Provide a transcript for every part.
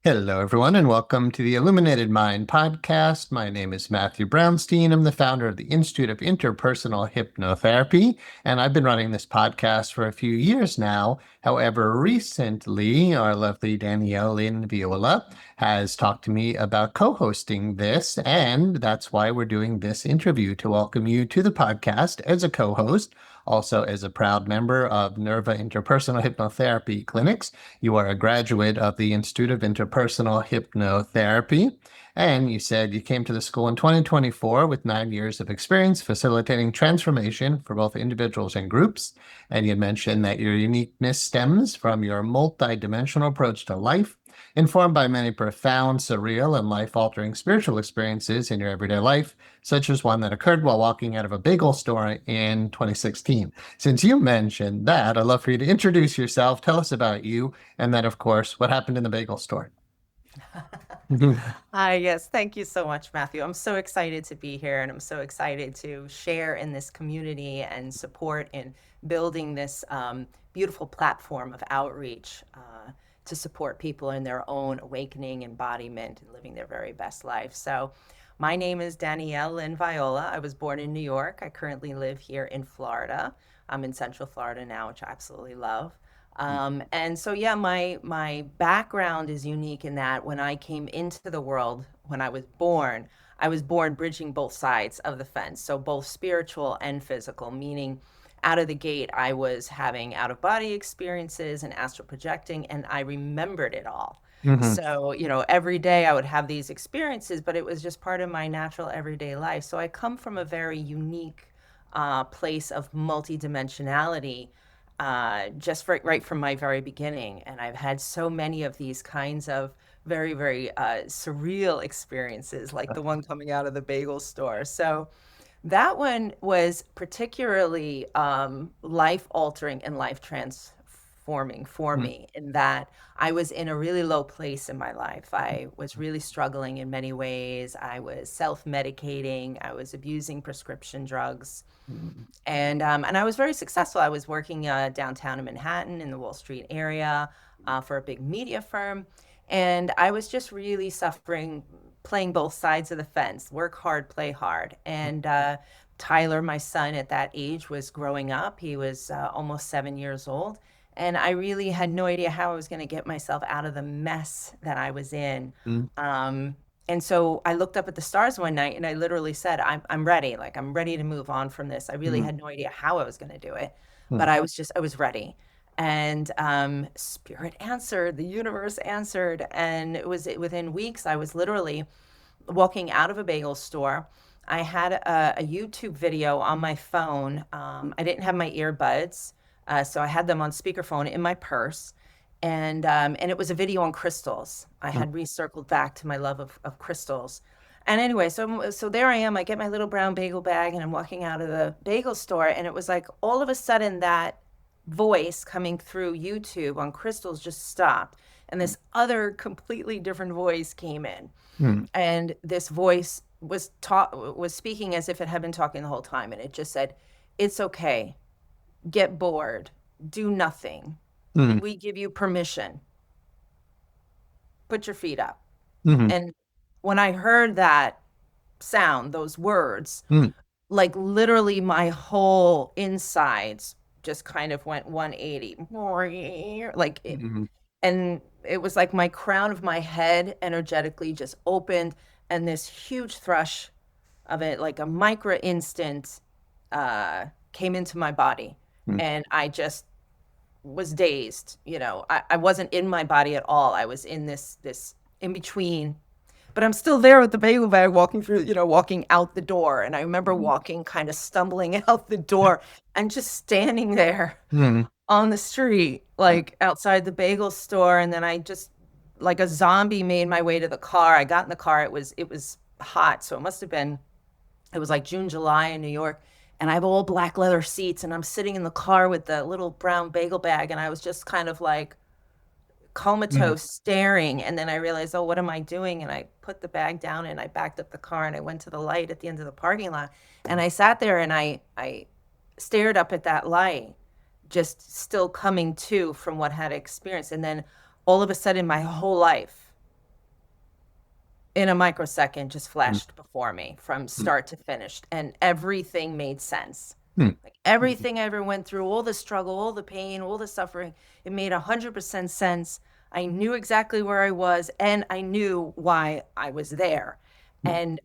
Hello, everyone, and welcome to the Illuminated Mind Podcast. My name is Matthew Brownstein. I'm the founder of the Institute of Interpersonal Hypnotherapy, and I've been running this podcast for a few years now. However, recently, our lovely Danniyille Lyn Viola has talked to me about co-hosting this, and that's why we're doing this interview, to welcome you to the podcast as a co-host, also as a proud member of Nirva Interpersonal Hypnotherapy Clinics. You are a graduate of the Institute of Interpersonal Hypnotherapy, and you said you came to the school in 2024 with 9 years of experience facilitating transformation for both individuals and groups. And you mentioned that your uniqueness stems from your multidimensional approach to life, informed by many profound, surreal, and life-altering spiritual experiences in your everyday life, such as one that occurred while walking out of a bagel store in 2016. Since you mentioned that, I'd love for you to introduce yourself, tell us about you, and then, of course, what happened in the bagel store. Hi, yes. Thank you so much, Matthew. I'm so excited to be here and I'm so excited to share in this community and support in building this beautiful platform of outreach to support people in their own awakening, embodiment, and living their very best life. So, my name is Danniyille Lyn Viola. I was born in New York. I currently live here in Florida. I'm in Central Florida now, which I absolutely love. And so, yeah, my background is unique in that when I came into the world, when I was born bridging both sides of the fence. So both spiritual and physical, meaning out of the gate, I was having out of body experiences and astral projecting, and I remembered it all. Mhm. So, every day I would have these experiences, but it was just part of my natural everyday life. So I come from a very unique place of multidimensionality just right from my very beginning. And I've had so many of these kinds of very, very surreal experiences, like the one coming out of the bagel store. So that one was particularly life altering and life transforming for Mhm. me, in that I was in a really low place in my life. I was really struggling in many ways. I was self medicating, I was abusing prescription drugs. Mhm. And I was very successful. I was working downtown in Manhattan in the Wall Street area for a big media firm, and I was just really suffering, playing both sides of the fence, work hard, play hard. And Tyler, my son at that age, was growing up. He was almost 7 years old, and I really had no idea how I was going to get myself out of the mess that I was in. Mhm. Um, and so I looked up at the stars one night and I literally said, I'm ready. Like, I'm ready to move on from this. I really Mhm. had no idea how I was going to do it, but Mhm. I was ready. And Spirit answered, the universe answered. And within weeks, I was literally walking out of a bagel store. I had a YouTube video on my phone. I didn't have my earbuds, so I had them on speakerphone in my purse, and it was a video on crystals. I Mhm. had recircled back to my love of crystals. And anyway, so there I am. I get my little brown bagel bag, and I'm walking out of the bagel store, and it was like all of a sudden that voice coming through YouTube on crystals just stopped, and this other completely different voice came in, Mhm. and this voice was speaking as if it had been talking the whole time, and it just said, "It's okay, get bored, do nothing, Mhm. we give you permission, put your feet up." Mhm. And when I heard that sound, those words, Mhm. like literally my whole insides just kind of went 180, like it, Mhm. and it was like my crown of my head energetically just opened, and this huge thrush of it, like a micro instant, came into my body, Mhm. and I just was dazed. I wasn't in my body at all. I was in this in between, but I'm still there with the bagel bag, walking through, walking out the door. And I remember walking, kind of stumbling out the door and just standing there Mhm. on the street, like outside the bagel store. And then I just, like a zombie, made my way to the car. I got in the car. It was hot, so it was like June, July in New York. And I have all black leather seats, and I'm sitting in the car with the little brown bagel bag, and I was just kind of like Mhm. comatose staring. And then I realized, oh, what am I doing? And I put the bag down and I backed up the car and I went to the light at the end of the parking lot, and I sat there and I stared up at that light, just still coming to from what I had experienced. And then all of a sudden my whole life in a microsecond just flashed before me from start to finish, and everything made sense. Mm. Like everything I ever went through, all the struggle, all the pain, all the suffering, it made 100% sense. I knew exactly where I was, and I knew why I was there. And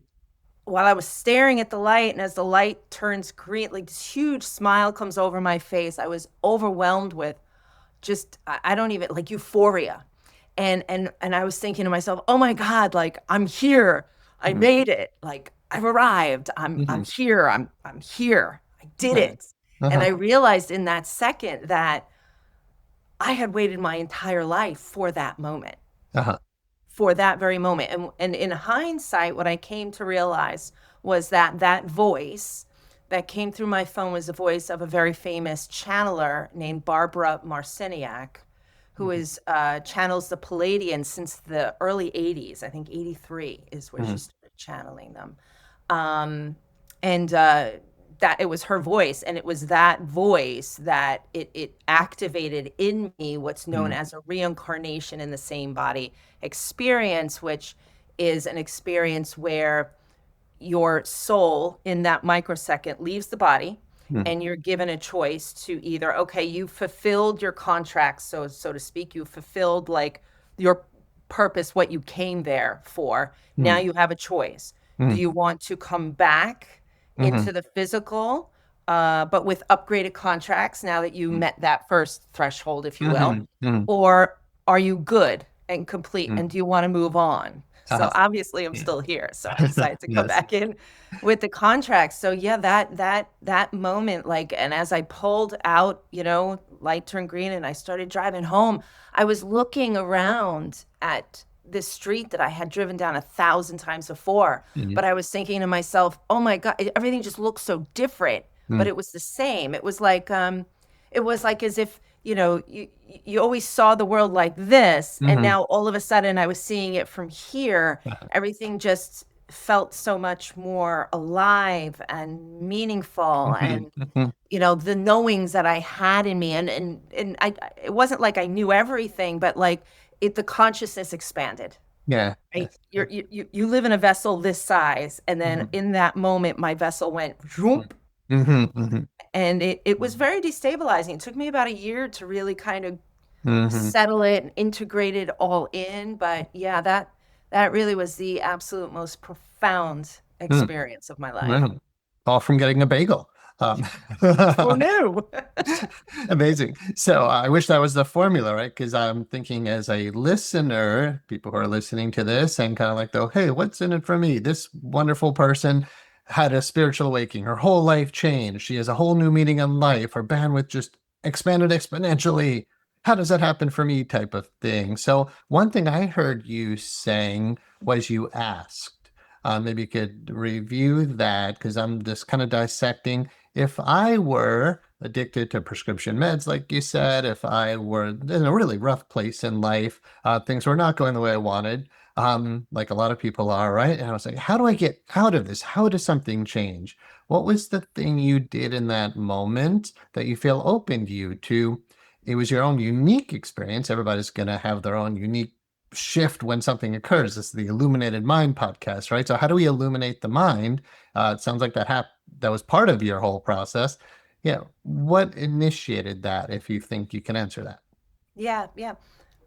while I was staring at the light, and as the light turns green, like this huge smile comes over my face, I was overwhelmed with just I don't even like euphoria. And I was thinking to myself, "Oh my God, like I'm here. I made it. Like I've arrived. I'm here. I'm here. I did Right. it." And I realized in that second that I had waited my entire life for that moment, Uh-huh. for that very moment. And in hindsight, what I came to realize was that that voice that came through my phone was the voice of a very famous channeler named Barbara Marciniak, who is channels the Palladians since the early 80s. I think 83 is where she started channeling them. And that it was her voice, and it was that voice that it activated in me what's known as a reincarnation in the same body experience, which is an experience where your soul in that microsecond leaves the body, and you're given a choice to either, okay, you fulfilled your contract, so to speak, you fulfilled like your purpose, what you came there for. Now you have a choice. Do you want to come back into the physical, but with upgraded contracts now that you met that first threshold, if you will? Or are you good and complete, and do you want to move on? So obviously I'm still here. So I decided to come Yes. back in with the contract. So yeah, that moment, like, and as I pulled out, light turned green and I started driving home, I was looking around at this street that I had driven down 1,000 times before. But I was thinking to myself, oh my God, everything just looks so different, but it was the same. It was like as if, you always saw the world like this, and now all of a sudden I was seeing it from here. Everything just felt so much more alive and meaningful, and the knowings that I had in me, and it wasn't like I knew everything, but like the consciousness expanded. Yeah. Right? Yes. You live in a vessel this size, and then in that moment my vessel went zoom. And it was very destabilizing. It took me about a year to really kind of settle it and integrate it all in. But yeah, that really was the absolute most profound experience of my life. Wow. All from getting a bagel. Oh no. Amazing. So I wish that was the formula, right? Because I'm thinking as a listener, people who are listening to this and kind of like, though, hey, what's in it for me? This wonderful person had a spiritual awakening. Her whole life changed. She has a whole new meaning in life. Her bandwidth just expanded exponentially. How does that happen for me? Type of thing. So one thing I heard you saying was you asked. Maybe you could review that, because I'm just kind of dissecting. If I were addicted to prescription meds, like you said, if I were in a really rough place in life, things were not going the way I wanted, like a lot of people are, right? And I was like, how do I get out of this? How does something change? What was the thing you did in that moment that you feel opened you to? It was your own unique experience. Everybody's going to have their own unique shift when something occurs. This is the Illuminated Mind podcast, right? So how do we illuminate the mind? It sounds like that was part of your whole process. Yeah. What initiated that, if you think you can answer that? Yeah.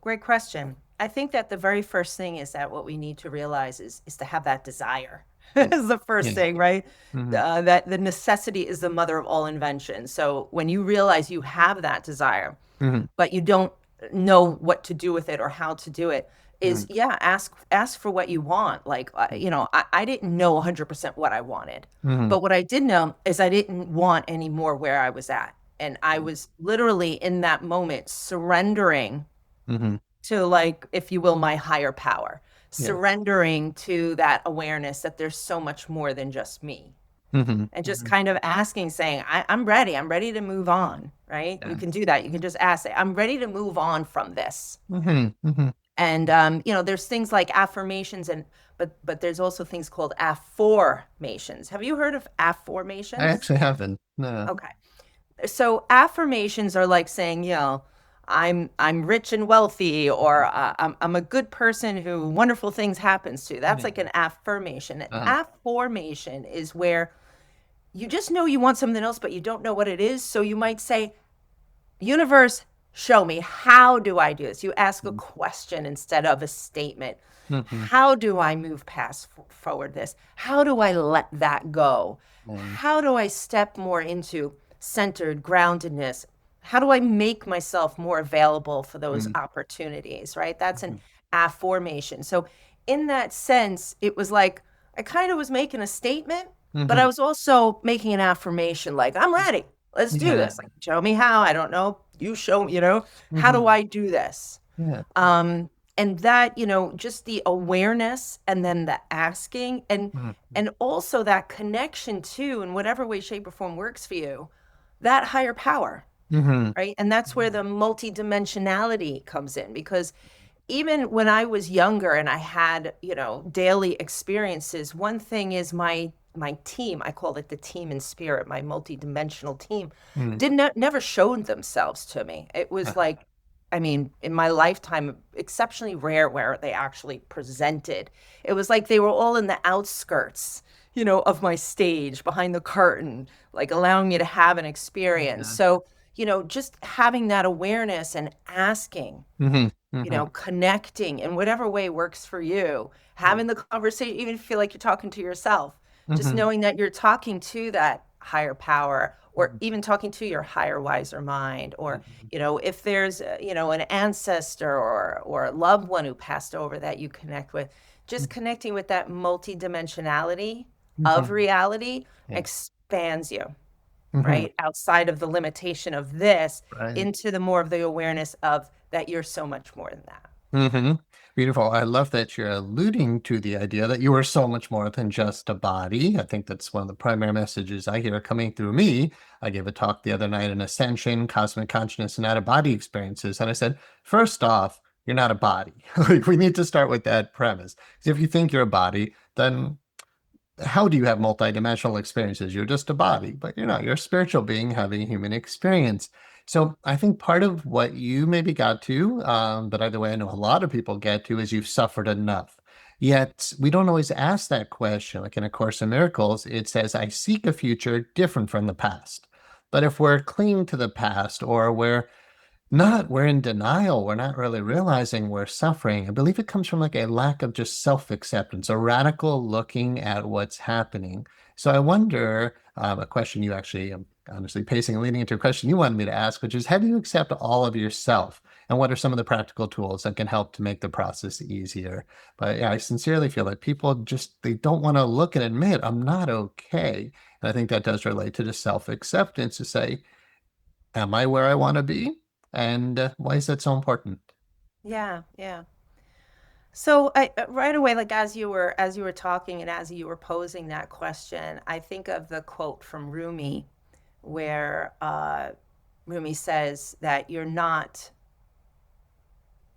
Great question. I think that the very first thing is that what we need to realize is to have that desire. Is the first Yeah. thing, right? That the necessity is the mother of all invention. So when you realize you have that desire, but you don't know what to do with it or how to do it, is ask for what you want. Like, I didn't know 100% what I wanted, but what I did know is I didn't want any more where I was at. And I was literally in that moment surrendering to, like, if you will, my higher power, surrendering to that awareness that there's so much more than just me. And just kind of asking, saying, I'm ready to move on, right? You can do that. You can just ask, say, I'm ready to move on from this. And, there's things like affirmations, but there's also things called afformations. Have you heard of affirmations? I actually haven't. No. Okay. So affirmations are like saying, I'm rich and wealthy, or I'm a good person who wonderful things happens to. That's like an affirmation. An Uh-huh. affirmation is where you just know you want something else, but you don't know what it is. So you might say, universe, show me, how do I do this? You ask a question instead of a statement. Mhm. How do I move past forward this? How do I let that go? Mhm. How do I step more into centered groundedness? How do I make myself more available for those Mhm. opportunities, right? That's an Mhm. affirmation. So in that sense, it was like I kind of was making a statement, but I Mhm. was also making an affirmation, like, I'm ready. Let's do Yeah. this. Like, show me how. I don't know. You show me, how do Mhm. I do this? Yeah. Um, and that, just the awareness and then the asking Mhm. and also that connection to, in whatever way, shape, or form works for you, that higher power, Mhm. right? And that's where the multidimensionality comes in, because even when I was younger and I had, daily experiences, one thing is my team, I call it the team in spirit, my multidimensional team, Mhm. did not never showed themselves to me. It was Uh-huh. like, I mean, in my lifetime, exceptionally rare where they actually presented. It was like they were all in the outskirts, of my stage, behind the curtain, like allowing me to have an experience. Yeah. So, just having that awareness and asking, Mhm. Mhm. connecting in whatever way works for you, Yeah. having the conversation, even if you feel like you're talking to yourself, just Mhm. knowing that you're talking to that higher power, or Mhm. even talking to your higher, wiser mind, or, Mhm. if there's, an ancestor or a loved one who passed over that you connect with, just connecting with that multidimensionality of Mhm. reality Yeah. expands you, Mhm. right? Outside of the limitation of this, Right. into the more of the awareness of that you're so much more than that. Beautiful. I love that you're alluding to the idea that you are so much more than just a body. I think that's one of the primary messages I hear coming through me. I gave a talk the other night on ascension, cosmic consciousness, and out of body experiences. And I said, first off, you're not a body. Like, we need to start with that premise. 'Cause if you think you're a body, then how do you have multidimensional experiences? You're just a body, but you're not. You're a spiritual being having a human experience. So I think part of what you maybe got to, but either way, I know a lot of people get to, is you've suffered enough. Yet we don't always ask that question. Like in A Course in Miracles, it says, I seek a future different from the past. But if we're clinging to the past, or we're in denial. We're not really realizing we're suffering. I believe it comes from like a lack of just self-acceptance, a radical looking at what's happening. So I wonder, a question you actually, honestly pacing and leading into a question you wanted me to ask, which is, how do you accept all of yourself? And what are some of the practical tools that can help to make the process easier? But yeah, I sincerely feel like people just, they don't want to look and admit, I'm not okay. And I think that does relate to the self-acceptance, to say, am I where I want to be? And why is that so important? Yeah, yeah. So right away, like as you were talking and as you were posing that question, I think of the quote from Rumi, where Rumi says that you're not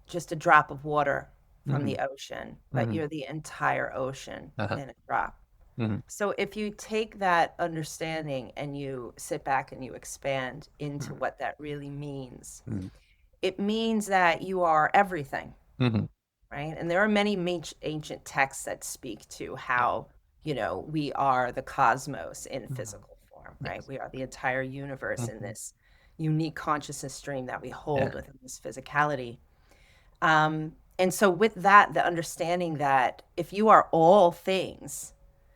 just a drop of water from Hmm. the ocean, but Hmm. you're the entire ocean Uh-huh. in a drop. Hmm. So if you take that understanding and you sit back and you expand into what that really means, Hmm. it means that you are everything, Hmm. right? And there are many ancient texts that speak to how, we are the cosmos in Hmm. physical form, right? Yes. We are the entire universe in Hmm. this unique consciousness stream that we hold Yeah. within this physicality. And so, with that, the understanding that if you are all things,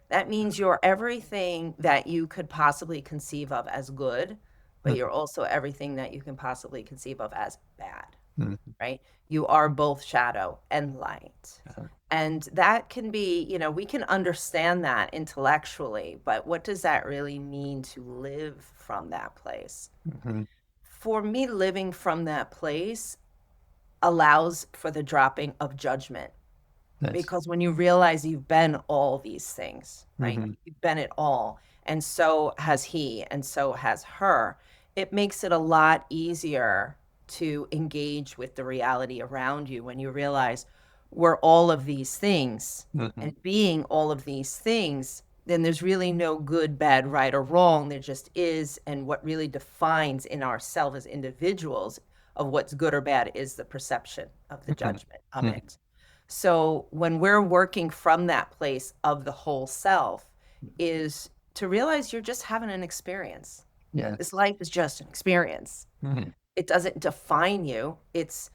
that means you're everything that you could possibly conceive of as good, but you're Hmm. also everything that you can possibly conceive of as bad, Hmm. right? You are both shadow and light. Uh-huh. And that can be, we can understand that intellectually, but what does that really mean to live from that place? Hmm. For me, living from that place allows for the dropping of judgment, Nice. because when you realize you've been all these things, right? Hmm. You've been it all, and so has he, and so has her. It makes it a lot easier to engage with the reality around you when you realize we're all of these things, Hmm. and being all of these things, then there's really no good, bad, right, or wrong. There just is, and what really defines in ourselves as individuals of what's good or bad is the perception of the Mhm. judgment of Mhm. it. So when we're working from that place of the whole self, is to realize you're just having an experience. This Yes. life is just an experience. Mhm. It doesn't define you. It's,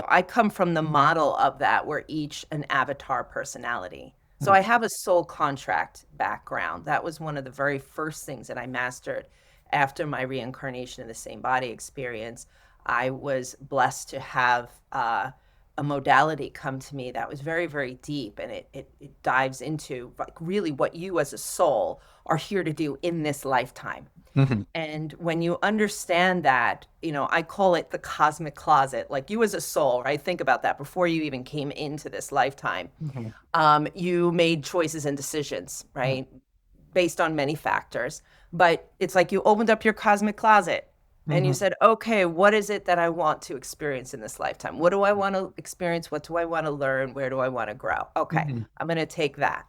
I come from the model of that where each an avatar personality. So Mhm. I have a soul contract background. That was one of the very first things that I mastered after my reincarnation in the same body experience. I was blessed to have a modality come to me that was very, very deep, and it dives into like really what you as a soul are here to do in this lifetime. Mhm. And when you understand that, I call it the cosmic closet. Like you as a soul, right? Think about that before you even came into this lifetime. Mhm. You made choices and decisions, Mhm. right? Based on many factors. But it's like you opened up your cosmic closet and you Mhm. said, okay, what is it that I want to experience in this lifetime? What do I want to experience? What do I want to learn? Where do I want to grow? Okay, Mhm. I'm going to take that.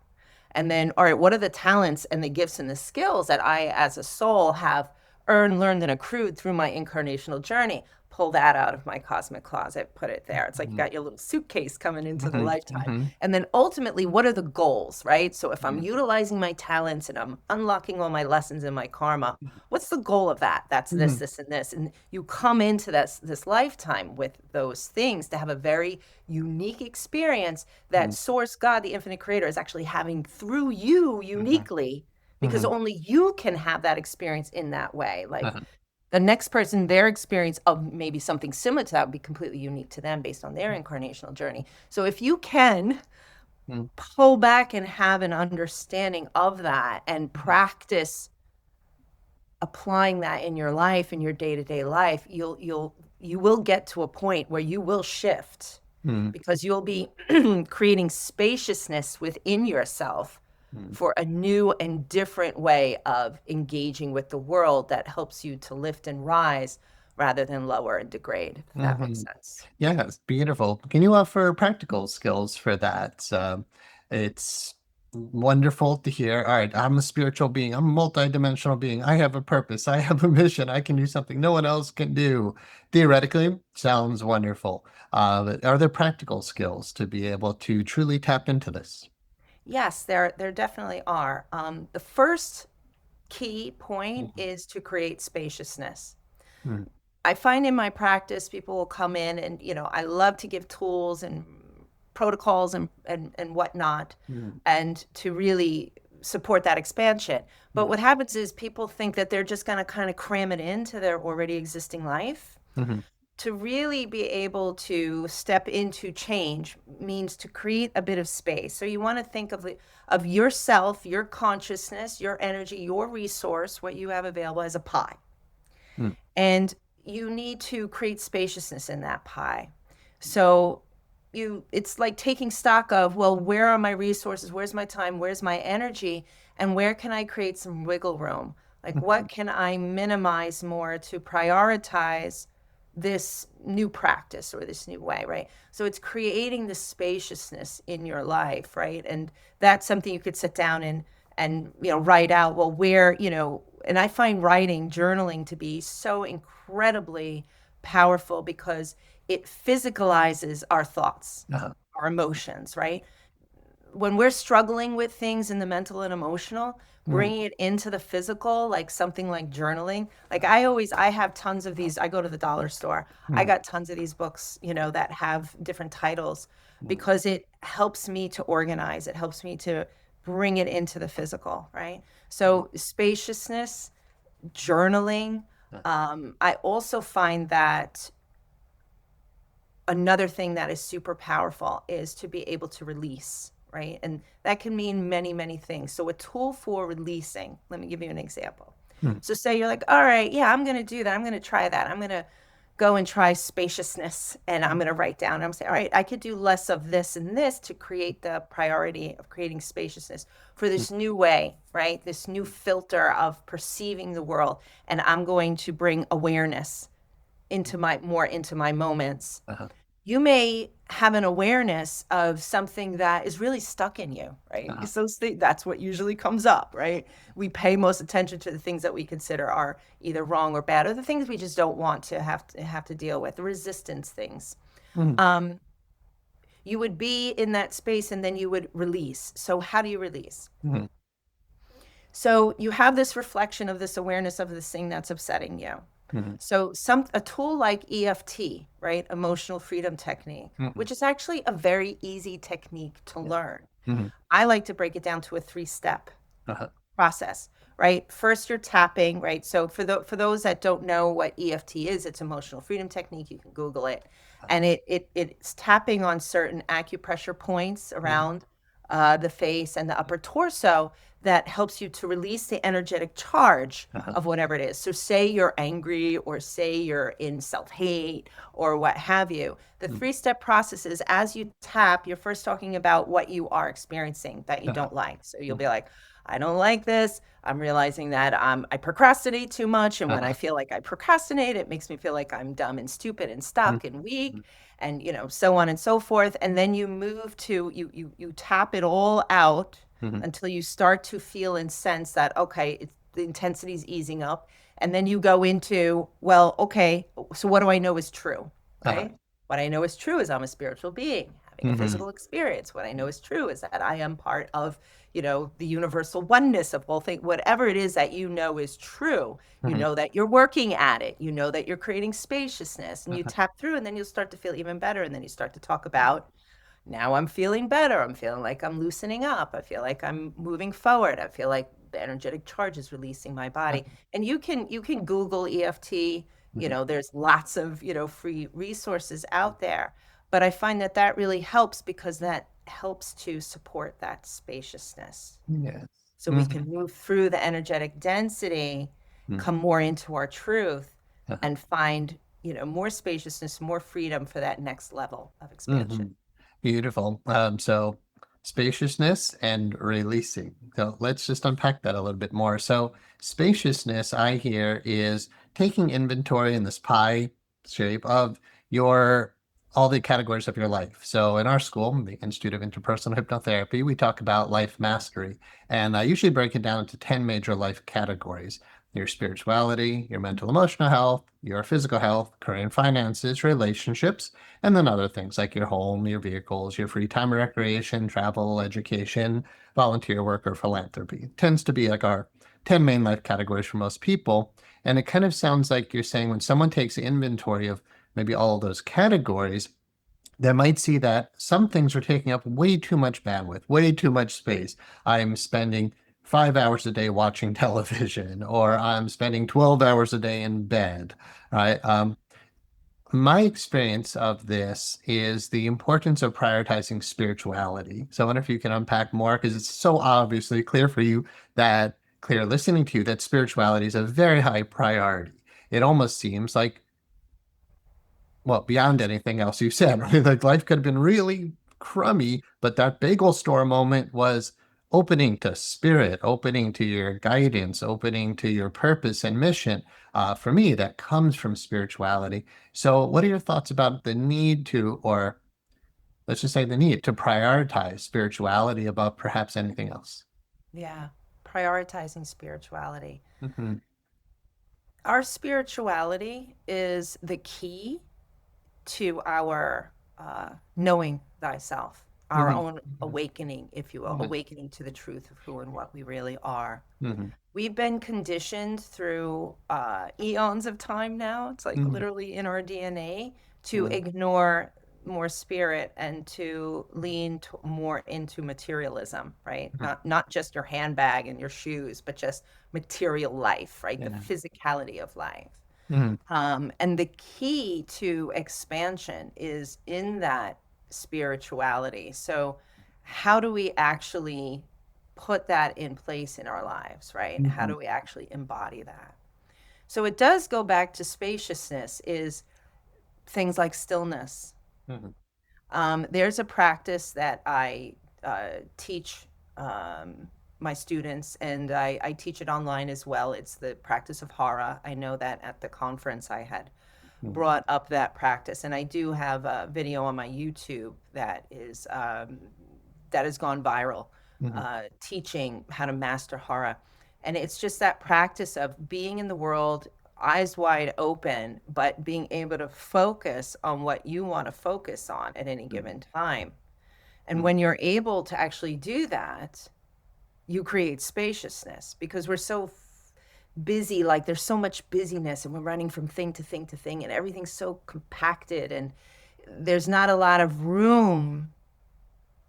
And then, all right, what are the talents and the gifts and the skills that I, as a soul, have earned, learned, and accrued through my incarnational journey? Pull that out of my cosmic closet, put it there. It's like you Mhm. got your little suitcase coming into the Mhm. lifetime. Mhm. And then ultimately, what are the goals, right? So if I'm Mhm. utilizing my talents and I'm unlocking all my lessons in my karma, what's the goal of that? That's this, Mhm. this, and this. And you come into this lifetime with those things to have a very unique experience that Mhm. source God, the infinite creator, is actually having through you Mhm. uniquely, because Mhm. only you can have that experience in that way. Like Uh-huh. the next person, their experience of maybe something similar to that would be completely unique to them based on their incarnational journey. So if you can Mhm. pull back and have an understanding of that and Mhm. practice applying that in your life, in your day-to-day life, you will get to a point where you will shift, Mhm. because you'll be creating spaciousness within yourself Mhm. for a new and different way of engaging with the world that helps you to lift and rise rather than lower and degrade, if that makes Mhm. sense. Yes, beautiful. Can you offer practical skills for that? It's wonderful to hear. All right, I'm a spiritual being. I'm a multidimensional being. I have a purpose. I have a mission. I can do something no one else can do. Theoretically, sounds wonderful. But are there practical skills to be able to truly tap into this? Yes, there definitely are. The first key point Mhm. is to create spaciousness. Mhm. I find in my practice, people will come in and, I love to give tools and protocols and whatnot, Mhm. and to really support that expansion. But Mhm. what happens is people think that they're just going to kind of cram it into their already existing life. Mhm. To really be able to step into change means to create a bit of space. So you want to think of yourself, your consciousness, your energy, your resource, what you have available as a pie. Mhm. And you need to create spaciousness in that pie. So it's like taking stock of, well, where are my resources? Where's my time? Where's my energy? And where can I create some wiggle room? Like Mhm. what can I minimize more to prioritize this new practice or this new way, right? So it's creating the spaciousness in your life, right? And that's something you could sit down and write out, well, where, and I find writing, journaling to be so incredibly powerful because it physicalizes our thoughts, Uh-huh. our emotions, right? When we're struggling with things in the mental and emotional, Mhm. bringing it into the physical, like something like journaling. Like I have tons of these. I go to the dollar store. I Mhm. got tons of these books, that have different titles, because it helps me to organize. It helps me to bring it into the physical, right? Mhm. So spaciousness, journaling. I also find that another thing that is super powerful is to be able to release, right? And that can mean many, many things. So, a tool for releasing, let me give you an example. Mhm. So, say you're like, all right, yeah, I'm going to do that. I'm going to try that. I'm going to go and try spaciousness, and I'm going to write down. I'm saying, all right, I could do less of this and this to create the priority of creating spaciousness for this new way, right? This new filter of perceiving the world. And I'm going to bring awareness into my moments. Uh-huh. you may have an awareness of something that is really stuck in you, right? Uh-huh. Because that's what usually comes up, right? We pay most attention to the things that we consider are either wrong or bad, or the things we just don't want to have to deal with, the resistance things. Mhm. Um, you would be in that space and then you would release. So how do you release? Mhm. So you have this reflection of this awareness of this thing that's upsetting you. Mhm. So a tool like EFT, right? Emotional freedom technique, Mhm. which is actually a very easy technique to Yeah. learn. Mhm. I like to break it down to a 3-step Uh-huh. process, right? First, you're tapping, right? So for those that don't know what EFT is, it's emotional freedom technique. You can Google it, and it's tapping on certain acupressure points Mhm. around the face and the upper torso that helps you to release the energetic charge Uh-huh. of whatever it is. So, say you're angry, or say you're in self hate, or what have you. The Mhm. 3-step process is, as you tap, you're first talking about what you are experiencing that you Uh-huh. don't like. So, you'll Mhm. be like, I don't like this. I'm realizing that I procrastinate too much. And when I Uh-huh. feel like I procrastinate, it makes me feel like I'm dumb and stupid and Mhm. stuck and weak, and so on and so forth. And then you move to you tap it all out Mhm. until you start to feel and sense that, okay, the intensity is easing up. And then you go into, well, okay, so what do I know is true? Uh-huh. Okay. What I know is true is I'm a spiritual being having a Mhm. physical experience. What I know is true is that I am part of, the universal oneness of all things. Whatever it is that you know is true, you Mhm. know that you're working at it, you know that you're creating spaciousness, and you Uh-huh. tap through, and then you'll start to feel even better. And then you start to talk about, now I'm feeling better. I'm feeling like I'm loosening up. I feel like I'm moving forward. I feel like the energetic charge is releasing my body. Uh-huh. And you can Google EFT. Mhm. There's lots of, free resources out there. But I find that that really helps, because that helps to support that spaciousness. Yes. So we Mhm. can move through the energetic density, Mhm. come more into our truth, Uh-huh. and find, more spaciousness, more freedom for that next level of expansion. Mhm. Beautiful. So spaciousness and releasing. So let's just unpack that a little bit more. So spaciousness, I hear, is taking inventory in this pie shape of your all the categories of your life. So in our school, the Institute of Interpersonal Hypnotherapy, we talk about life mastery. And I usually break it down into 10 major life categories: your spirituality, your mental emotional health, your physical health, career and finances, relationships, and then other things like your home, your vehicles, your free time or recreation, travel, education, volunteer work, or philanthropy. It tends to be like our 10 main life categories for most people. And it kind of sounds like you're saying when someone takes inventory of maybe all of those categories, they might see that some things are taking up way too much bandwidth, way too much space. I'm spending 5 hours a day watching television, or I'm spending 12 hours a day in bed, right? My experience of this is the importance of prioritizing spirituality. So I wonder if you can unpack more, because it's so obviously clear for you that, clear listening to you, that spirituality is a very high priority. It almost seems like, well, beyond anything else you said, right? Like life could have been really crummy, but that bagel store moment was opening to spirit, opening to your guidance, opening to your purpose and mission. For me, that comes from spirituality. So, what are your thoughts about the need to, or let's just say the need to prioritize spirituality above perhaps anything else? Yeah, prioritizing spirituality. Hmm. Our spirituality is the key to our knowing thyself, our Hmm. own awakening, if you will, Hmm. awakening to the truth of who and what we really are. Hmm. We've been conditioned through eons of time now. It's like Hmm. literally in our DNA to Hmm. ignore more spirit and to lean more into materialism, right? Not just your handbag and your shoes, but just material life, right? The Yeah. physicality of life. Hmm. And the key to expansion is in that spirituality. So, how do we actually put that in place in our lives, right? How Hmm. do we actually embody that? So, it does go back to spaciousness, is things like stillness. Hmm. There's a practice that I teach my students, and I teach it online as well. It's the practice of Hara. I know that at the conference I had Mm-hmm. brought up that practice. And I do have a video on my YouTube that has gone viral, teaching how to master Hara. And it's just that practice of being in the world, eyes wide open, but being able to focus on what you want to focus on at any given time. And when you're able to actually do that, you create spaciousness, because we're so busy, like there's so much busyness and we're running from thing to thing to thing, and everything's so compacted, and there's not a lot of room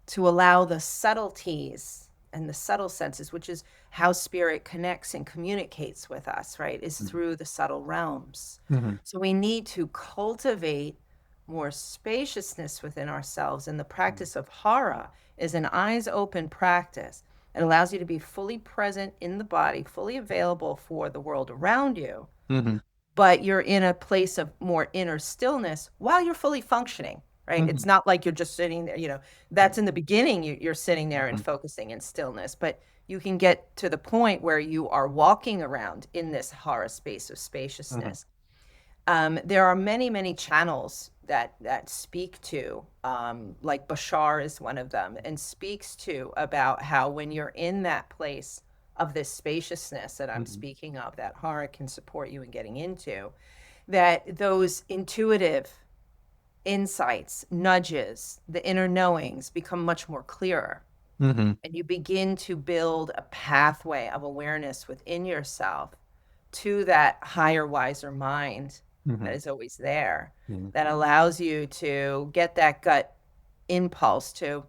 to allow the subtleties and the subtle senses, which is how spirit connects and communicates with us, right? Is through the subtle realms. Mm-hmm. So we need to cultivate more spaciousness within ourselves. And the practice of Hara is an eyes open practice. It allows you to be fully present in the body, fully available for the world around you, Mm-hmm. but you're in a place of more inner stillness while you're fully functioning, right? Mm-hmm. It's not like you're just sitting there, that's in the beginning, you're sitting there and Mm-hmm. focusing in stillness, but you can get to the point where you are walking around in this Hara space of spaciousness. There are many, many channels that speak to, like Bashar is one of them, and speaks to about how when you're in that place of this spaciousness that I'm Mm-hmm. speaking of, that Hara can support you in getting into, that those intuitive insights, nudges, the inner knowings become much more clearer. Mm-hmm. And you begin to build a pathway of awareness within yourself to that higher, wiser mind that is always there, Mm-hmm. that allows you to get that gut impulse to,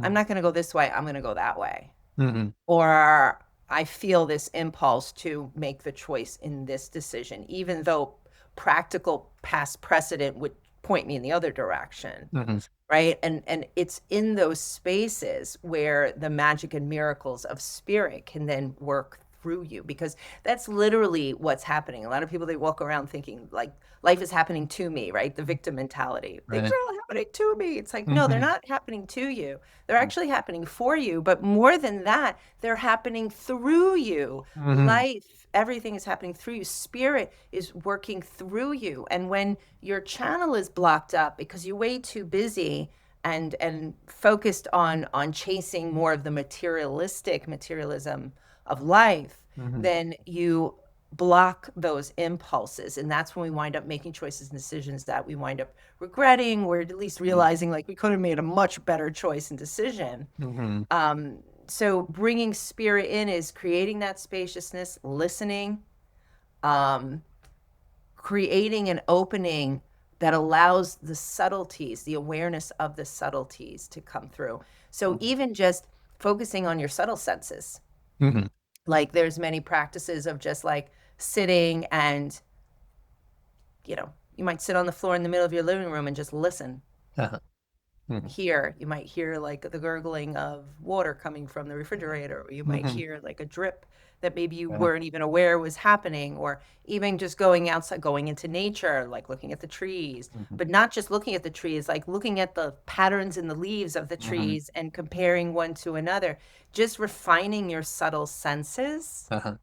I'm not going to go this way, I'm going to go that way. Mm-hmm. Or I feel this impulse to make the choice in this decision, even though practical past precedent would point me in the other direction. Mm-hmm. Right. And it's in those spaces where the magic and miracles of spirit can then work through you, because that's literally what's happening. A lot of people, they walk around thinking like life is happening to me, right? The victim mentality. Things Right. are all happening to me. It's like, no, they're Mm-hmm. not happening to you. They're actually happening for you. But more than that, they're happening through you. Mm-hmm. Life, everything is happening through you. Spirit is working through you. And when your channel is blocked up because you're way too busy and focused on chasing more of the materialism of life, Mm-hmm. then you block those impulses. And that's when we wind up making choices and decisions that we wind up regretting, or at least realizing like we could have made a much better choice and decision. Mm-hmm. So bringing spirit in is creating that spaciousness, listening, um, creating an opening that allows the subtleties, the awareness of the subtleties to come through. So even just focusing on your subtle senses, Mm-hmm. like there's many practices of just like sitting and, you might sit on the floor in the middle of your living room and just listen. Uh-huh. Mm-hmm. You might hear like the gurgling of water coming from the refrigerator, or you might Mm-hmm. hear like a drip that maybe you Yeah. weren't even aware was happening, or even just going outside, going into nature, like looking at the trees, Mm-hmm. but not just looking at the trees, like looking at the patterns in the leaves of the Mm-hmm. trees and comparing one to another. Just refining your subtle senses Uh-huh.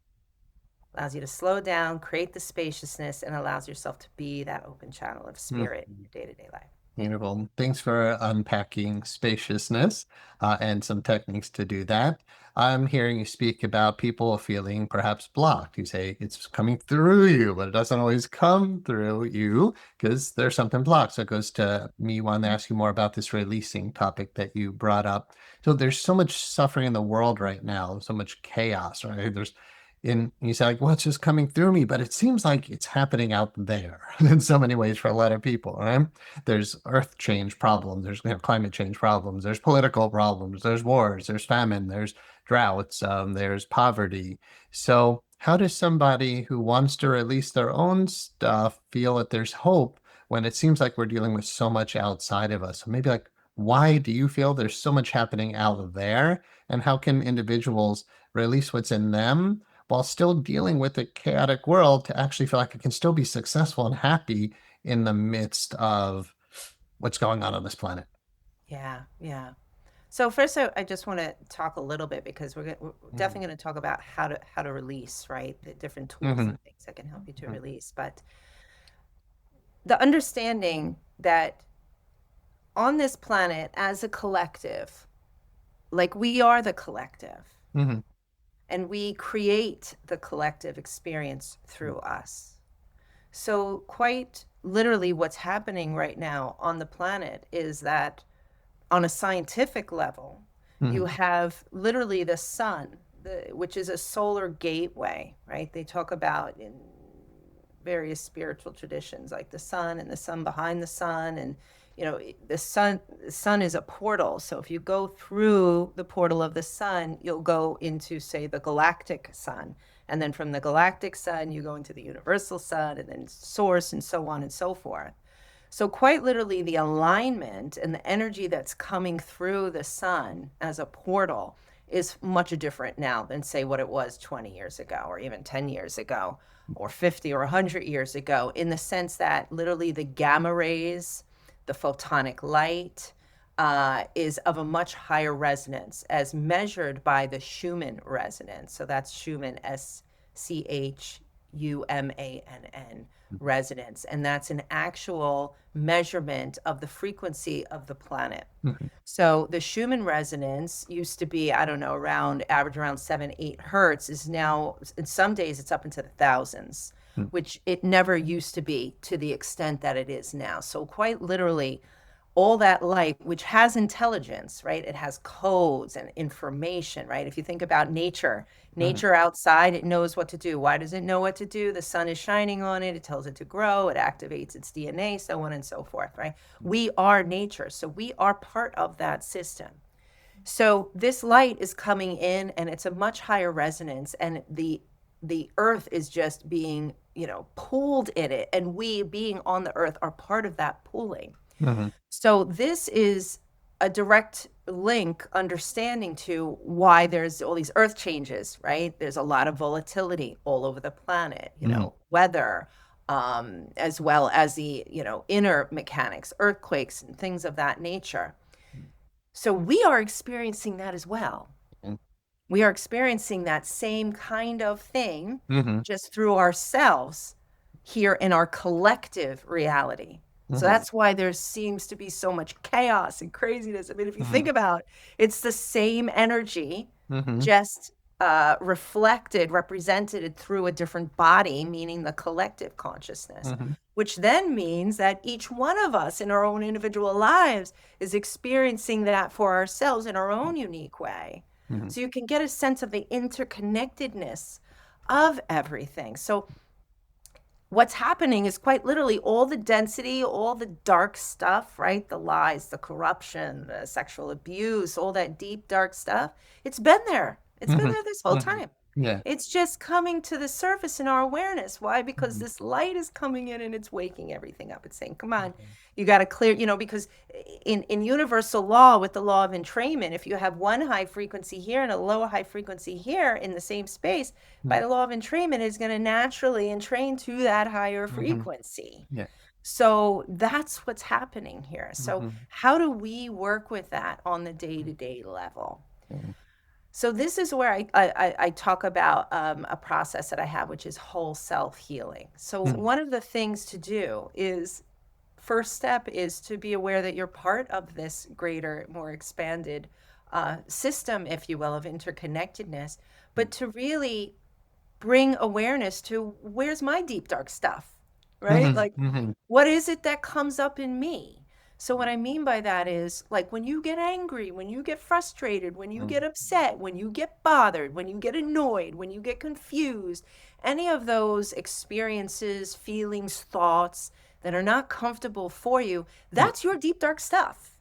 allows you to slow down, create the spaciousness, and allows yourself to be that open channel of spirit in Mm-hmm. your day-to-day life. Beautiful. Thanks for unpacking spaciousness and some techniques to do that. I'm hearing you speak about people feeling perhaps blocked. You say it's coming through you, but it doesn't always come through you because there's something blocked. So it goes to me wanting to ask you more about this releasing topic that you brought up. So there's so much suffering in the world right now, so much chaos, right? You say like, well, it's just coming through me, but it seems like it's happening out there in so many ways for a lot of people, right? There's earth change problems, there's climate change problems, there's political problems, there's wars, there's famine, there's droughts, there's poverty. So how does somebody who wants to release their own stuff feel that there's hope when it seems like we're dealing with so much outside of us? So maybe like, why do you feel there's so much happening out there? And how can individuals release what's in them while still dealing with a chaotic world to actually feel like it can still be successful and happy in the midst of what's going on this planet? Yeah, yeah. So first, I just want to talk a little bit, because we're Mhm. definitely going to talk about how to release, right? The different tools Mhm. and things that can help you to release. But the understanding that on this planet as a collective, like we are the collective, Mm-hmm. and we create the collective experience through us. So, quite literally, what's happening right now on the planet is that on a scientific level, you Mm-hmm. have literally the sun, which is a solar gateway, right? They talk about in various spiritual traditions, like the sun and the sun behind the sun, and the sun is a portal. So if you go through the portal of the sun, you'll go into, say, the galactic sun, and then from the galactic sun you go into the universal sun, and then source, and so on and so forth. So quite literally, the alignment and the energy that's coming through the sun as a portal is much different now than, say, what it was 20 years ago, or even 10 years ago, or 50 or 100 years ago, in the sense that literally the gamma rays, the photonic light, is of a much higher resonance as measured by the Schumann resonance. So that's Schumann, Schumann resonance. And that's an actual measurement of the frequency of the planet. Mm-hmm. So the Schumann resonance used to be, I don't know, average around 7-8 hertz, is now, in some days, it's up into the thousands, which it never used to be to the extent that it is now. So quite literally, all that light, which has intelligence, right? It has codes and information, right? If you think about nature outside, it knows what to do. Why does it know what to do? The sun is shining on it. It tells it to grow. It activates its DNA, so on and so forth, right? We are nature. So we are part of that system. So this light is coming in, and it's a much higher resonance, and the earth is just being, pulled in it, and we, being on the earth, are part of that pulling. Mm-hmm. So this is a direct link understanding to why there's all these earth changes, right? There's a lot of volatility all over the planet, weather, as well as the, inner mechanics, earthquakes and things of that nature. So we are experiencing that as well. We are experiencing that same kind of thing, Mm-hmm. just through ourselves here in our collective reality. So that's why there seems to be so much chaos and craziness. I mean, if you think about it, it's the same energy, Mm-hmm. just represented through a different body, meaning the collective consciousness, Mm-hmm. which then means that each one of us in our own individual lives is experiencing that for ourselves in our own unique way. Mm-hmm. So you can get a sense of the interconnectedness of everything. So what's happening is quite literally all the density, all the dark stuff, right? The lies, the corruption, the sexual abuse, all that deep, dark stuff. It's been there. It's been there this whole time. Yeah. It's just coming to the surface in our awareness. Why? Because this light is coming in and it's waking everything up. It's saying, come on, you got to clear, because in universal law, with the law of entrainment, if you have one high frequency here and a lower high frequency here in the same space, by the law of entrainment, is going to naturally entrain to that higher frequency. Yeah. So that's what's happening here. So how do we work with that on the day-to-day level? So this is where I talk about a process that I have, which is whole self healing. So one of the things to do is, first step is to be aware that you're part of this greater, more expanded system, if you will, of interconnectedness, but to really bring awareness to, where's my deep dark stuff, right? Like, what is it that comes up in me? So what I mean by that is, like, when you get angry, when you get frustrated, when you get upset, when you get bothered, when you get annoyed, when you get confused, any of those experiences, feelings, thoughts that are not comfortable for you, that's your deep dark stuff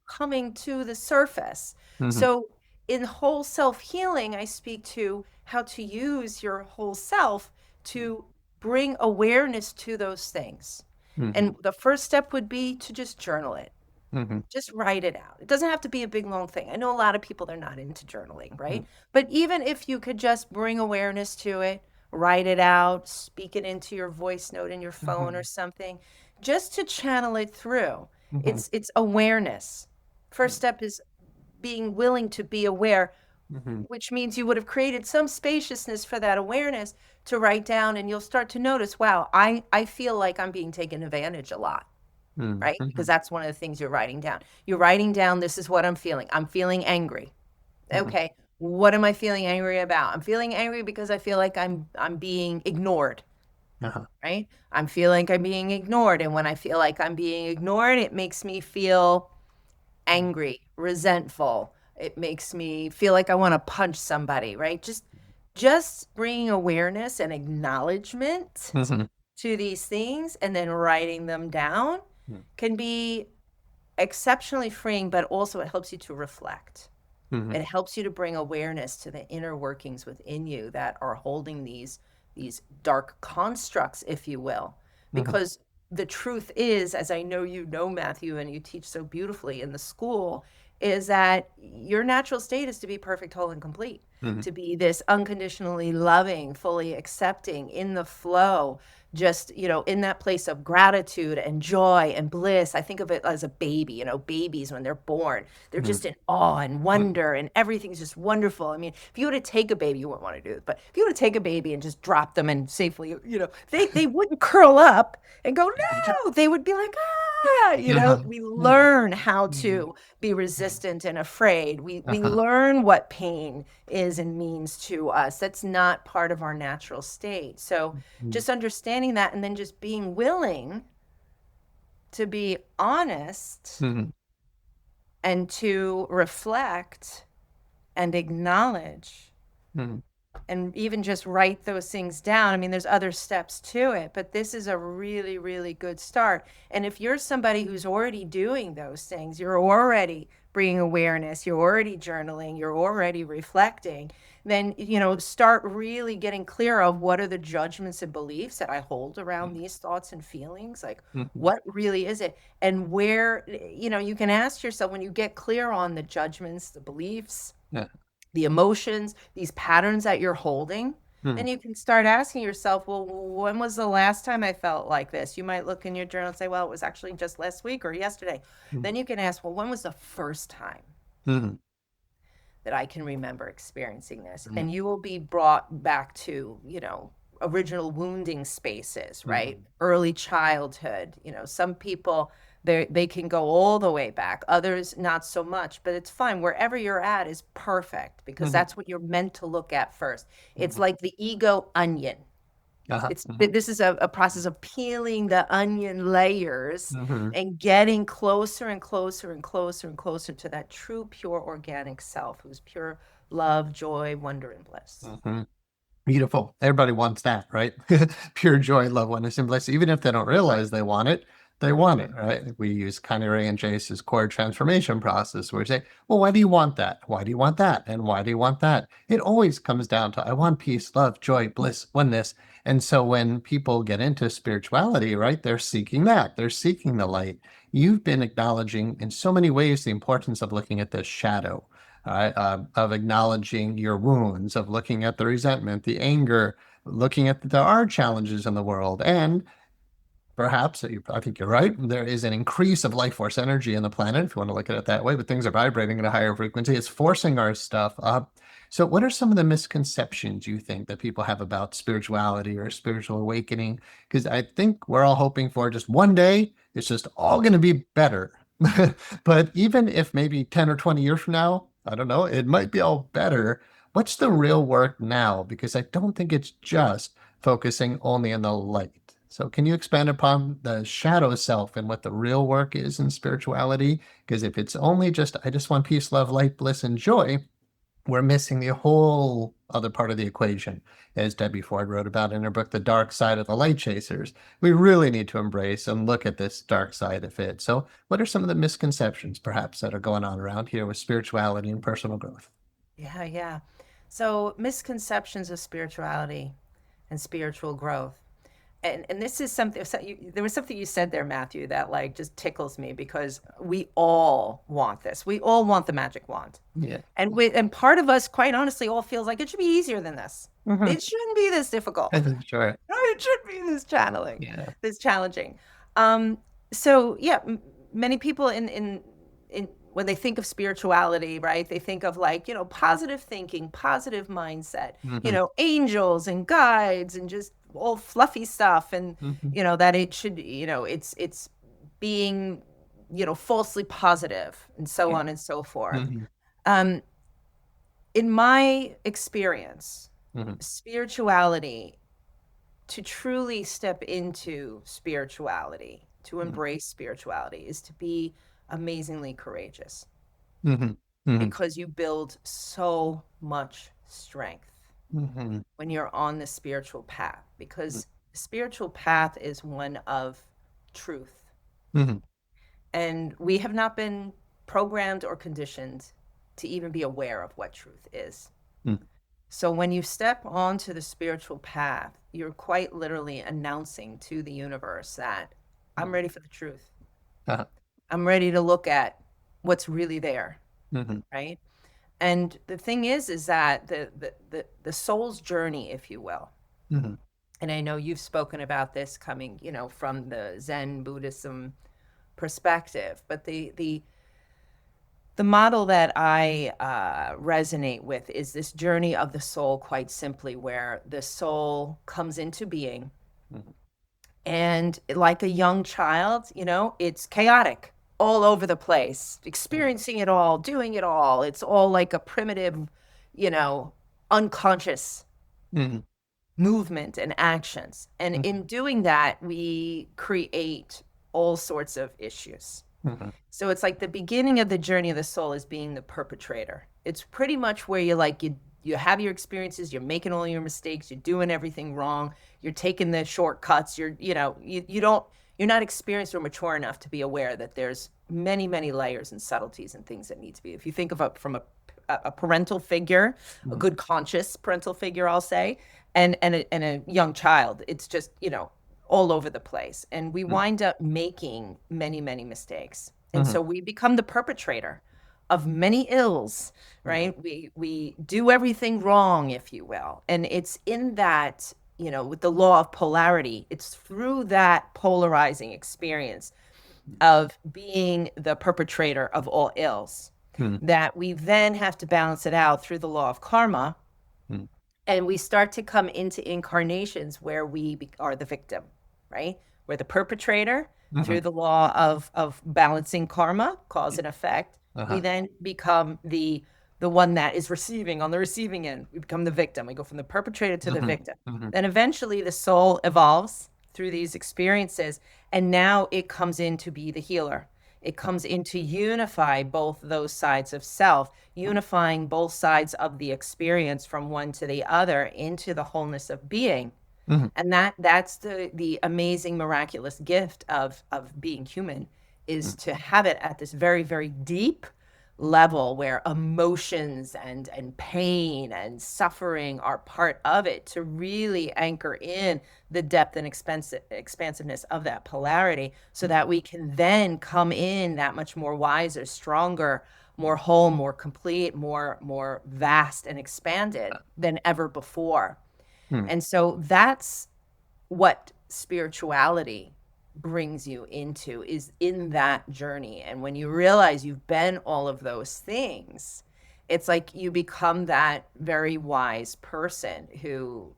coming to the surface. So in whole self healing, I speak to how to use your whole self to bring awareness to those things. And the first step would be to just journal it. Just write it out. It doesn't have to be a big, long thing. I know a lot of people, they're not into journaling, right? But even if you could just bring awareness to it, write it out, speak it into your voice note in your phone or something, just to channel it through. It's awareness. First step is being willing to be aware. which means you would have created some spaciousness for that awareness to write down, and you'll start to notice, wow, I feel like I'm being taken advantage a lot, right? Because that's one of the things you're writing down. You're writing down, this is what I'm feeling. I'm feeling angry. Okay, what am I feeling angry about? I'm feeling angry because I feel like I'm being ignored, right? I'm feeling like I'm being ignored, and when I feel like I'm being ignored, it makes me feel angry, resentful. It makes me feel like I want to punch somebody, right? Just bringing awareness and acknowledgement to these things and then writing them down can be exceptionally freeing, but also it helps you to reflect. It helps you to bring awareness to the inner workings within you that are holding these dark constructs, if you will. Because the truth is, as I know you know, Matthew, and you teach so beautifully in the school, is that your natural state is to be perfect, whole, and complete, to be this unconditionally loving, fully accepting, in the flow, just, in that place of gratitude and joy and bliss. I think of it as a baby, babies when they're born, they're just in awe and wonder, and everything's just wonderful. I mean, if you were to take a baby, you wouldn't want to do it, but if you were to take a baby and just drop them and safely, they wouldn't curl up and go, no, they would be like, we learn how to be resistant and afraid. We learn what pain is and means to us. That's not part of our natural state. So just understanding that, and then just being willing to be honest and to reflect and acknowledge and even just write those things down. I mean, there's other steps to it, but this is a really, really good start. And if you're somebody who's already doing those things, you're already bringing awareness, you're already journaling, you're already reflecting, then, start really getting clear of what are the judgments and beliefs that I hold around these thoughts and feelings? Like, what really is it? And where, you can ask yourself, when you get clear on the judgments, the beliefs, the emotions, these patterns that you're holding, then you can start asking yourself, well, when was the last time I felt like this? You might look in your journal and say, well, it was actually just last week or yesterday. Then you can ask, well, when was the first time that I can remember experiencing this? And you will be brought back to, original wounding spaces, right? Early childhood. Some people, they can go all the way back, others not so much, but it's fine. Wherever you're at is perfect, because that's what you're meant to look at first. It's like the ego onion. This is a process of peeling the onion layers and getting closer and closer and closer and closer to that true, pure, organic self, who's pure love, joy, wonder, and bliss. Beautiful. Everybody wants that, right? Pure joy, love, oneness, and bliss. Even if they don't realize they want it, right? We use Connie and Jace's core transformation process, where we say, well, why do you want that? Why do you want that? And why do you want that? It always comes down to, I want peace, love, joy, bliss, oneness. And so when people get into spirituality, right, they're seeking that. They're seeking the light. You've been acknowledging in so many ways the importance of looking at the shadow, of acknowledging your wounds, of looking at the resentment, the anger, looking at there are challenges in the world. And perhaps, I think you're right, there is an increase of life force energy in the planet, if you want to look at it that way, but things are vibrating at a higher frequency. It's forcing our stuff up. So what are some of the misconceptions you think that people have about spirituality or spiritual awakening? Because I think we're all hoping for just one day, it's just all going to be better. But even if maybe 10 or 20 years from now, I don't know, it might be all better. What's the real work now? Because I don't think it's just focusing only on the light. So can you expand upon the shadow self and what the real work is in spirituality? Because if it's only just, I just want peace, love, light, bliss, and joy, we're missing the whole other part of the equation, as Debbie Ford wrote about in her book, The Dark Side of the Light Chasers. We really need to embrace and look at this dark side of it. So what are some of the misconceptions, perhaps, that are going on around here with spirituality and personal growth? Yeah. So misconceptions of spirituality and spiritual growth. And this is something, there was something you said there, Matthew, that like just tickles me, because we all want this. We all want the magic wand. Yeah. And part of us, quite honestly, all feels like it should be easier than this. It shouldn't be this difficult. Sure. It should be this this challenging. So yeah, many people in when they think of spirituality, right, they think of like, positive thinking, positive mindset, Mm-hmm. angels and guides and just all fluffy stuff. And, Mm-hmm. that it should, it's being, falsely positive and so on and so forth. Mm-hmm. Um, in my experience, Mm-hmm. spirituality, to truly step into spirituality, to embrace spirituality, is to be amazingly courageous Mm-hmm. Mm-hmm. because you build so much strength Mm-hmm. when you're on the spiritual path, because the spiritual path is one of truth. Mm-hmm. And we have not been programmed or conditioned to even be aware of what truth is. Mm-hmm. So when you step onto the spiritual path, you're quite literally announcing to the universe that I'm ready for the truth. Uh-huh. I'm ready to look at what's really there, Mm-hmm. right? And the thing is that the soul's journey, if you will, Mm-hmm. and I know you've spoken about this coming, from the Zen Buddhism perspective, but the model that I resonate with is this journey of the soul, quite simply, where the soul comes into being. Mm-hmm. And like a young child, it's chaotic all over the place, experiencing it all, doing it all. It's all like a primitive, you know, unconscious Mm-hmm. movement and actions. And Mm-hmm. in doing that, we create all sorts of issues. Mm-hmm. So it's like the beginning of the journey of the soul is being the perpetrator. It's pretty much where you're like, you have your experiences, you're making all your mistakes, you're doing everything wrong, you're taking the shortcuts, you're not experienced or mature enough to be aware that there's many, many layers and subtleties and things that need to be. If you think of it from a parental figure, a good conscious parental figure, I'll say, and a young child, it's just, all over the place. And we wind up making many, many mistakes. And Mm-hmm. so we become the perpetrator of many ills, Mm-hmm. right? We do everything wrong, if you will. And it's in that, with the law of polarity, it's through that polarizing experience of being the perpetrator of all ills that we then have to balance it out through the law of karma, Mm-hmm. and we start to come into incarnations where we are the victim, right? We're the perpetrator Mm-hmm. through the law of balancing karma, cause and effect. We Uh-huh. then become the one that is receiving on the receiving end. We become the victim. We go from the perpetrator to the Mm-hmm. victim. Mm-hmm. Then eventually the soul evolves through these experiences, and now it comes in to be the healer. It comes in to unify both those sides of self, unifying both sides of the experience from one to the other into the wholeness of being. Mm-hmm. And that's the amazing miraculous gift of being human, is to have it at this very, very deep level where emotions and pain and suffering are part of it, to really anchor in the depth and expansiveness of that polarity, so that we can then come in that much more wiser, stronger, more whole, more complete, more vast and expanded than ever before. Mm-hmm. And so that's what spirituality brings you into, is in that journey. And when you realize you've been all of those things, it's like you become that very wise person who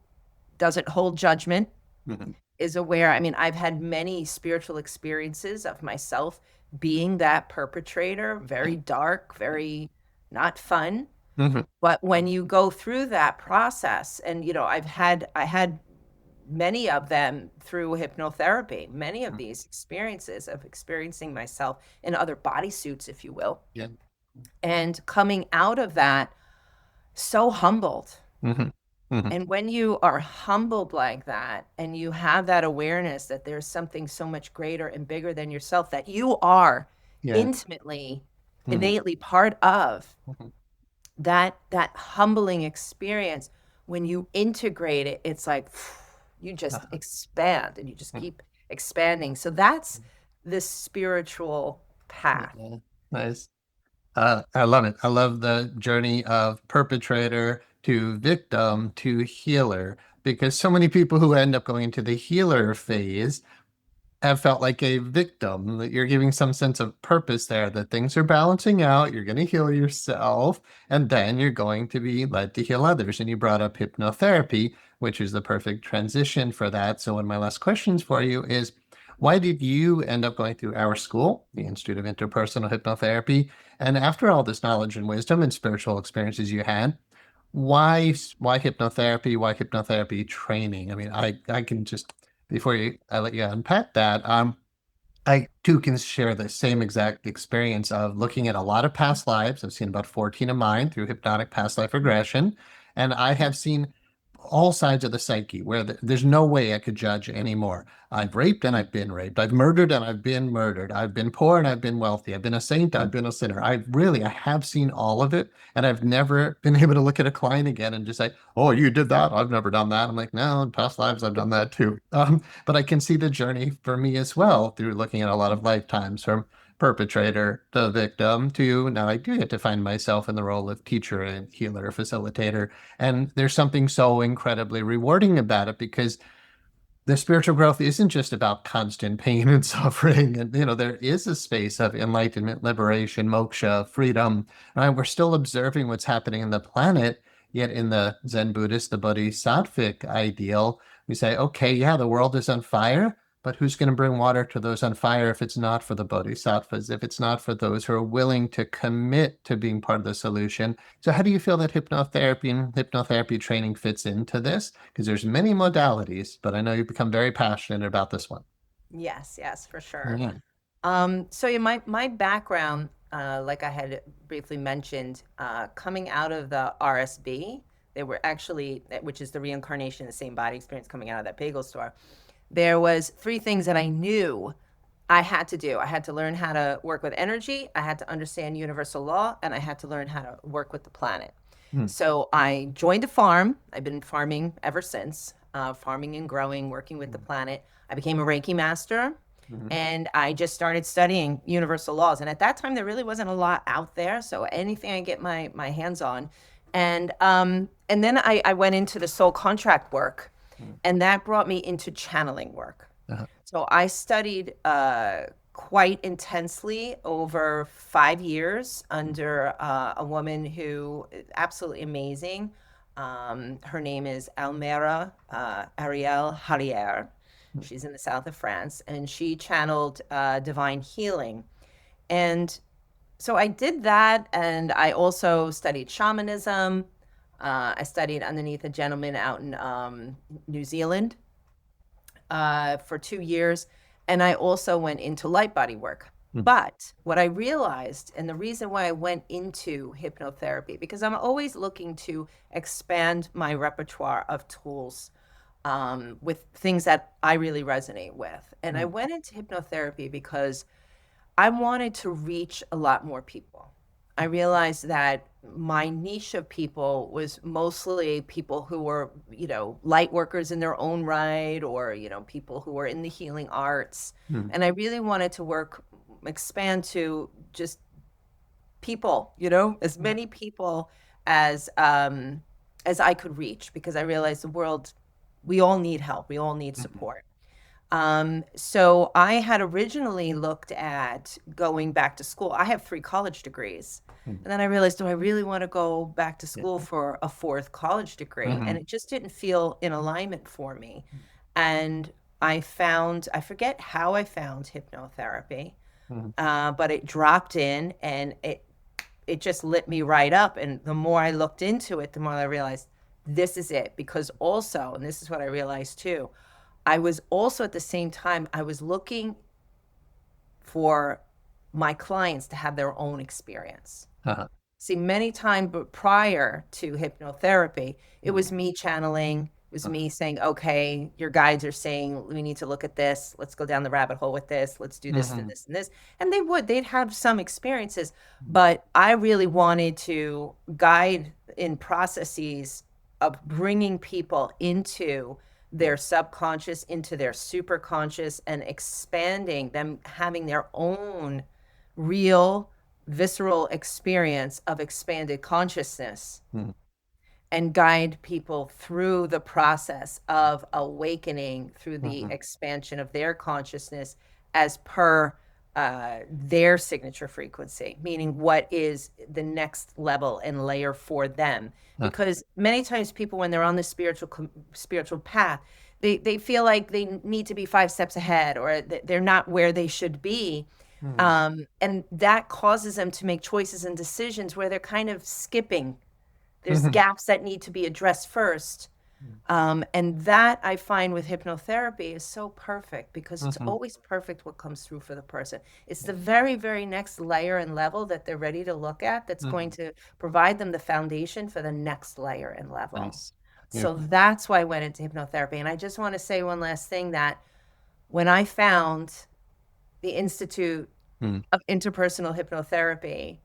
doesn't hold judgment, Mm-hmm. is aware. I mean, I've had many spiritual experiences of myself being that perpetrator, very dark, very not fun. Mm-hmm. But when you go through that process, and I had many of them through hypnotherapy, many of these experiences of experiencing myself in other bodysuits, if you will, Yeah. and coming out of that so humbled. Mm-hmm. Mm-hmm. And when you are humbled like that, and you have that awareness that there's something so much greater and bigger than yourself that you are Yeah. intimately, Mm-hmm. innately part of, Mm-hmm. that humbling experience, when you integrate it, it's like you just Uh-huh. expand and you just keep expanding. So that's the spiritual path. Yeah. Nice. I love it. I love the journey of perpetrator to victim to healer, because so many people who end up going into the healer phase have felt like a victim, that you're giving some sense of purpose there, that things are balancing out, you're going to heal yourself, and then you're going to be led to heal others. And you brought up hypnotherapy, which is the perfect transition for that. So, one of my last questions for you is, why did you end up going through our school, the Institute of Interpersonal Hypnotherapy? And after all this knowledge and wisdom and spiritual experiences you had, why hypnotherapy? Why hypnotherapy training? I mean, I can just, before I let you unpack that, I too can share the same exact experience of looking at a lot of past lives. I've seen about 14 of mine through hypnotic past life regression, and I have seen all sides of the psyche where there's no way I could judge anymore. I've raped and I've been raped. I've murdered and I've been murdered. I've been poor and I've been wealthy. I've been a saint. I've been a sinner. I have seen all of it. And I've never been able to look at a client again and just say, oh, you did that. I've never done that. I'm like, no, in past lives, I've done that too. But I can see the journey for me as well through looking at a lot of lifetimes from perpetrator to victim to now I do get to find myself in the role of teacher and healer, facilitator. And there's something so incredibly rewarding about it because the spiritual growth isn't just about constant pain and suffering. And, there is a space of enlightenment, liberation, moksha, freedom. Right? We're still observing what's happening in the planet. Yet in the Zen Buddhist, the Bodhisattvic ideal, we say, okay, yeah, the world is on fire, but who's going to bring water to those on fire if it's not for the Bodhisattvas, if it's not for those who are willing to commit to being part of the solution? So how do you feel that hypnotherapy and hypnotherapy training fits into this? Because there's many modalities, but I know you've become very passionate about this one. Yes, yes, for sure. Yeah. So yeah, my background, like I had briefly mentioned, coming out of the RSB, they were actually, which is the reincarnation, the same body experience coming out of that bagel store. There was three things that I knew I had to do. I had to learn how to work with energy, I had to understand universal law, and I had to learn how to work with the planet. Hmm. So I joined a farm. I've been farming ever since, farming and growing, working with the planet. I became a Reiki Master, Mhm. and I just started studying universal laws. And at that time, there really wasn't a lot out there. So anything I get my hands on, and then I went into the soul contract work, Mhm. and that brought me into channeling work. Uh-huh. So I studied quite intensely over 5 years under a woman who is absolutely amazing. Her name is Almera Ariel Harrier. She's in the south of France, and she channeled divine healing. And so I did that, and I also studied shamanism. I studied underneath a gentleman out in New Zealand for 2 years. And I also went into light body work. Mhm. But what I realized, and the reason why I went into hypnotherapy, because I'm always looking to expand my repertoire of tools with things that I really resonate with. And I Mhm. went into hypnotherapy because I wanted to reach a lot more people. I realized that my niche of people was mostly people who were, light workers in their own right, or, people who were in the healing arts. Mhm. And I really wanted to expand to just people, as many people as I could reach, because I realized the world, we all need help. We all need Mhm. support. So I had originally looked at going back to school. I have 3 college degrees. Mhm. And then I realized, do I really want to go back to Yeah. school for a fourth college degree? And Mhm. it just didn't feel in alignment for me. And I forget how I found hypnotherapy, Mhm. but it dropped in, and it just lit me right up. And the more I looked into it, the more I realized this is it. Because also, and this is what I realized too, I was also at the same time, I was looking for my clients to have their own experience. Uh-huh. See, many times prior to hypnotherapy, it Mhm. was me channeling, it was Uh-huh. me saying, okay, your guides are saying, we need to look at this. Let's go down the rabbit hole with this. Let's do this and Mhm. this and this. And they'd have some experiences, but I really wanted to guide in processes of bringing people into their subconscious, into their superconscious, and expanding them, having their own real visceral experience of expanded consciousness. Mhm. and guide people through the process of awakening through the Mhm. expansion of their consciousness as per their signature frequency, meaning what is the next level and layer for them. Uh, Because many times people, when they're on this spiritual path, they feel like they need to be 5 steps ahead, or they're not where they should be. mm, And that causes them to make choices and decisions where they're kind of skipping. There's mhm, gaps that need to be addressed first. And that I find with hypnotherapy is so perfect, because it's mhm, always perfect what comes through for the person. It's the very, very next layer and level that they're ready to look at that's going mhm. to provide them the foundation for the next layer and level. Nice. So Beautiful. that's why I went into hypnotherapy. And I just want to say one last thing, that when I found the Institute Mm, of Interpersonal Hypnotherapy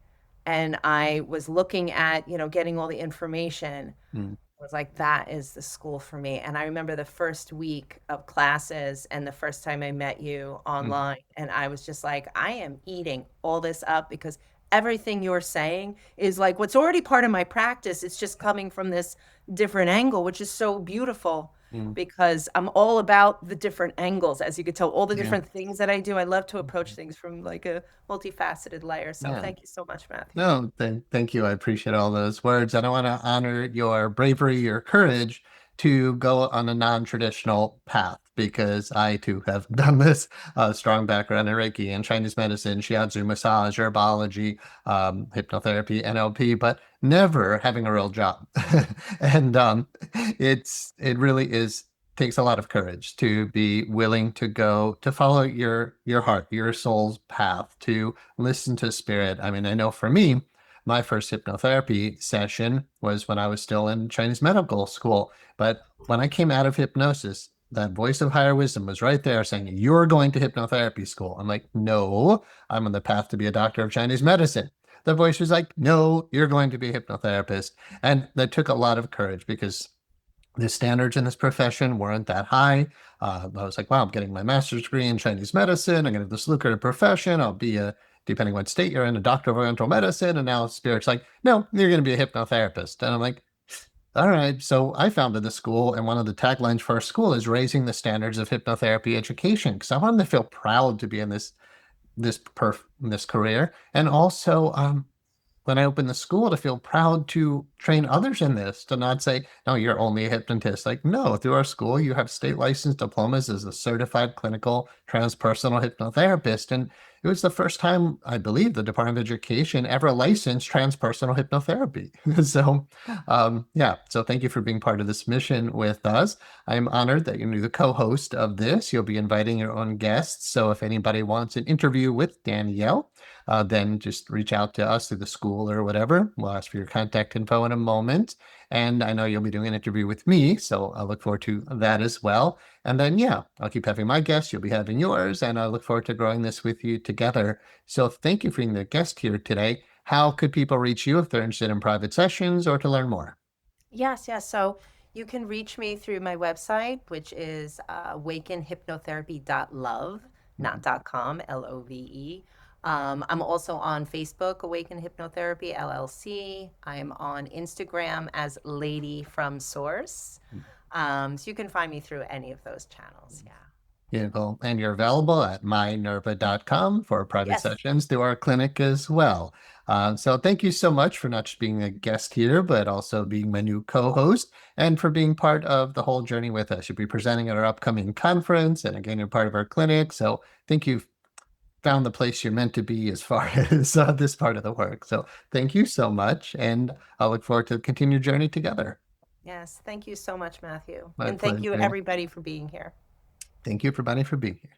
and I was looking at, getting all the information, mm, was like, that is the school for me. And I remember the first week of classes and the first time I met you mm. online, and I was just like, I am eating all this up, because everything you're saying is like what's already part of my practice. It's just coming from this different angle, which is so beautiful, Mm. because I'm all about the different angles, as you could tell, all the Yeah. different things that I do. I love to approach things from like a multifaceted layer. So Yeah. thank you so much, Matthew. No, thank you. I appreciate all those words. And I want to honor your bravery, your courage to go on a non-traditional path, because I too have done this. Strong background in Reiki and Chinese medicine, shiatsu, massage, herbology, hypnotherapy, NLP, but never having a real job. And it really is takes a lot of courage to be willing to go to follow your heart, your soul's path, to listen to spirit. I mean, I know for me, my first hypnotherapy session was when I was still in Chinese medical school. But when I came out of hypnosis, that voice of higher wisdom was right there saying, "You're going to hypnotherapy school." I'm like, "No, I'm on the path to be a doctor of Chinese medicine." The voice was like, "No, you're going to be a hypnotherapist." And that took a lot of courage, because the standards in this profession weren't that high. I was like, wow, I'm getting my master's degree in Chinese medicine. I'm going to have this lucrative profession. I'll be depending what state you're in, a doctor of Oriental medicine. And now Spirit's like, no, you're going to be a hypnotherapist. And I'm like, all right. So I founded the school, and one of the taglines for our school is raising the standards of hypnotherapy education, because I wanted to feel proud to be in this career, and also when I opened the school, to feel proud to train others in this, to not say, no, you're only a hypnotist. Like, no, through our school, you have state licensed diplomas as a certified clinical transpersonal hypnotherapist. And it was the first time, I believe, the Department of Education ever licensed transpersonal hypnotherapy. So, yeah, so thank you for being part of this mission with us. I'm honored that you're the co-host of this. You'll be inviting your own guests. So if anybody wants an interview with Danielle, then just reach out to us through the school or whatever. We'll ask for your contact info in a moment. And I know you'll be doing an interview with me, so I look forward to that as well. And then, yeah, I'll keep having my guests. You'll be having yours, and I look forward to growing this with you together. So thank you for being the guest here today. How could people reach you if they're interested in private sessions or to learn more? Yes, yes. So you can reach me through my website, which is awakenhypnotherapy.love, not .com, LOVE. I'm also on Facebook, Awaken Hypnotherapy LLC. I'm on Instagram as Lady from Source. So you can find me through any of those channels. Yeah. Beautiful. And you're available at mynirva.com for private Yes. sessions through our clinic as well. So thank you so much for not just being a guest here, but also being my new co-host, and for being part of the whole journey with us. You'll be presenting at our upcoming conference, and again, you're part of our clinic. So I think you've found the place you're meant to be as far as this part of the work. So thank you so much, and I look forward to the continued journey together. Yes. Thank you so much, Matthew. My And thank you, pleasure. everybody, for being here. Thank you for being here.